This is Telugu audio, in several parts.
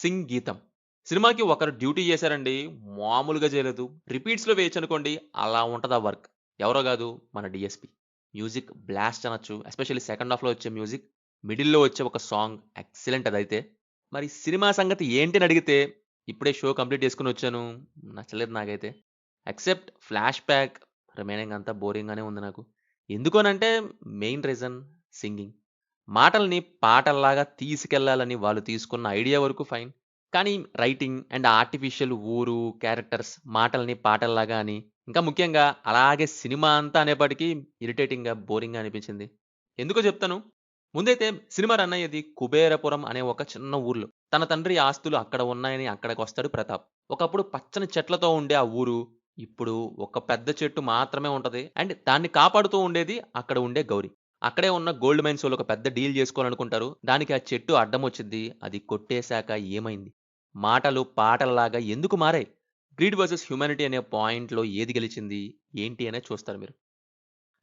'సింగీతం' సినిమాకి ఒకరు డ్యూటీ చేశారండి. మామూలుగా చేయలేదు. రిపీట్స్‌లో వేయొచ్చనుకోండి అలా ఉంటది ఆ వర్క్. ఎవరో గాదు మన డీఎస్‌పీ. మ్యూజిక్ బ్లాస్ట్ అనొచ్చు. ఎస్పెషల్లీ సెకండ్ హాఫ్‌లో వచ్చే మ్యూజిక్, మిడిల్‌లో వచ్చే ఒక సాంగ్ ఎక్సలెంట్ అదైతే. మరి సినిమా సంగతి ఏంటి అని అడిగితే, ఇప్పుడే షో కంప్లీట్ చేసుకొనొచ్చాను. నచ్చలేదు నాకైతే. ఎక్సెప్ట్ ఫ్లాష్ బ్యాక్ రిమైనింగ్ అంతా బోరింగ్‌గానే ఉంది నాకు. ఎందుకనంటే మెయిన్ రీజన్ సింగింగ్. మాటల్ని పాటల్లాగా తీసుకెళ్లాలని వాళ్ళు తీసుకున్న ఐడియా వరకు ఫైన్. కానీ రైటింగ్ అండ్ ఆర్టిఫిషియల్ ఊరు, క్యారెక్టర్స్ మాటల్ని పాటల్లాగా అని, ఇంకా ముఖ్యంగా అలాగే సినిమా అంతా అనేపాటికి ఇరిటేటింగ్‌గా, బోరింగ్‌గా అనిపించింది. ఎందుకో చెప్తాను. ముందైతే సినిమా రన్ అయ్యేది కుబేరపురం అనే ఒక చిన్న ఊర్లో. తన తండ్రి ఆస్తులు అక్కడ ఉన్నాయని అక్కడికొస్తాడు ప్రతాప్. ఒకప్పుడు పచ్చని చెట్లతో ఉండే ఆ ఊరు, ఇప్పుడు ఒక పెద్ద చెట్టు మాత్రమే ఉంటది. అండ్ దాన్ని కాపాడుతూ ఉండేది అక్కడ ఉండే గౌరి. అక్కడే ఉన్న గోల్డ్ మైన్స్ వోళ్ళు ఒక పెద్ద డీల్ జేసుకోవాలనుకుంటారు. దానికి ఆ చెట్టు అడ్డమొచ్చిద్ది. అది కొట్టేసాక ఏమైంది? మాటలు పాటల్లాగా ఎందుకు మారాయి? గ్రీడ్ వర్సెస్ హ్యూమానిటీ అనే పాయింట్‌లో ఏది గెలిచింది? ఏంటి అనేది చూస్తారు మీరు.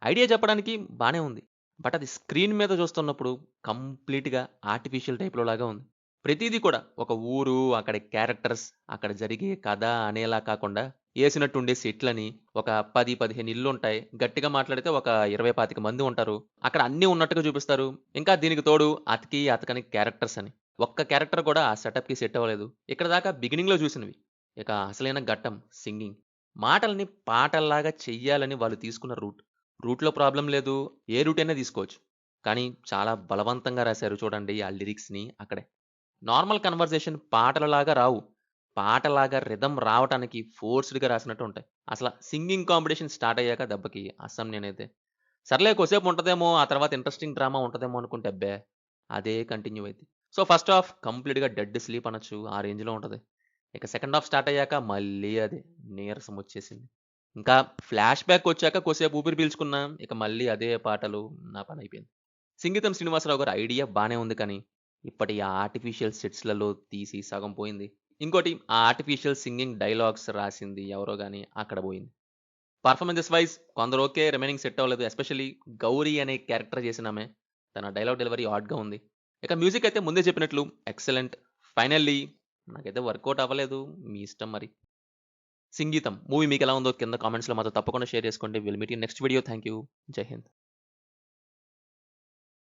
ఐడియా చెప్పడానికి బానే ఉంది. బట్ అది స్క్రీన్ మీద చూస్తున్నప్పుడు కంప్లీట్‌గా ఆర్టిఫిషియల్ టైప్‌లో లాగా ఉంది. ప్రతీది కూడా ఒక ఊరు, అక్కడి క్యారెక్టర్స్, అక్కడ జరిగే కథ అనేలా కాకుండా ఏసినట్టుండే సెట్లని, ఒక 10, 15 ఇల్లుంటాయి. గట్టిగా మాట్లాడితే ఒక 20, 25 మంది ఉంటారు. అక్కడ అన్నీ ఉన్నట్టుగా చూపిస్తారు. ఇంకా దీనికి తోడు అతికి, అతకని క్యారెక్టర్స్ అని. ఒక్క క్యారెక్టర్ కూడా ఆ సెటప్‌కి సెట్ అవ్వలేదు. ఇక్కడ దాకా బిగినింగ్‌లో చూసినవి. ఇక అసలైన ఘట్టం సింగింగ్. మాటల్ని పాటల్లాగా చెయ్యాలని వాళ్ళు తీసుకున్న రూట్. రూట్‌లో ప్రాబ్లమ్ లేదు. ఏ రూట్ అయినా తీసుకోవచ్చు. కానీ చాలా బలవంతంగా రాశారు చూడండి ఆ లిరిక్స్‌ని అక్కడే. నార్మల్ కన్వర్జేషన్ పాటలలాగా రావు. పాటలాగా రిథమ్ రావటానికి ఫోర్స్‌డ్‌గా రాసినట్టు ఉంటాయి. అసల సింగింగ్ కాంపిటీషన్ స్టార్ట్ అయ్యాక దెబ్బకి అస్సాం నేనైతే. సర్లే కొద్దిసేపు ఉంటదేమో, ఆ తర్వాత ఇంట్రెస్టింగ్ డ్రామా ఉంటదేమో అనుకుంటే అబ్బే! అదే కంటిన్యూ అయిద్ది. సో, ఫస్ట్ హాఫ్ కంప్లీట్‌గా డెడ్ స్లీప్ అనొచ్చు. ఆ రేంజ్‌లో ఉంటది. ఇక సెకండ్ హాఫ్ స్టార్ట్ అయ్యాక మళ్ళీ అదే నీరసం వచ్చేసింది. ఇంకా ఫ్లాష్ బ్యాక్ వచ్చాక కొద్దిసేపు ఊపిరి పీల్చుకున్నా. ఇక మళ్ళీ అదే పాటలు నా పనయిపోయింది. 'సింగీతం' శ్రీనివాసరావు గారి ఐడియా బానే ఉంది కానీ, ఇప్పటి ఆ ఆర్టిఫిషియల్ సెట్స్‌లలో తీసి సగం పోయింది. ఇంకోటి ఆ ఆర్టిఫిషియల్ సింగింగ్ డైలాగ్స్ రాసింది ఎవరో గాని అక్కడ పోయింది. పెర్ఫార్మన్సెస్ వైస్ కొందరు ఓకే. రిమైనింగ్ సెట్ అవ్వలేదు. ఎస్పెషల్లీ 'గౌరి' అనే క్యారెక్టర్ చేసినామె. తన డైలాగ్ డెలివరీ ఆడ్‌గా ఉంది. ఇక మ్యూజిక్ అయితే ముందే చెప్పినట్లు ఎక్సలెంట్. ఫైనల్లీ నాకైతే వర్కౌట్ అవ్వలేదు. మీ ఇష్టం మరి. 'సింగీతం' మూవీ మీకెలా ఉందో కింద కామెంట్స్‌లో మాతో తప్పకుండా షేర్ చేసుకోండి. Will meet in next video. Thank you. జై హింద్.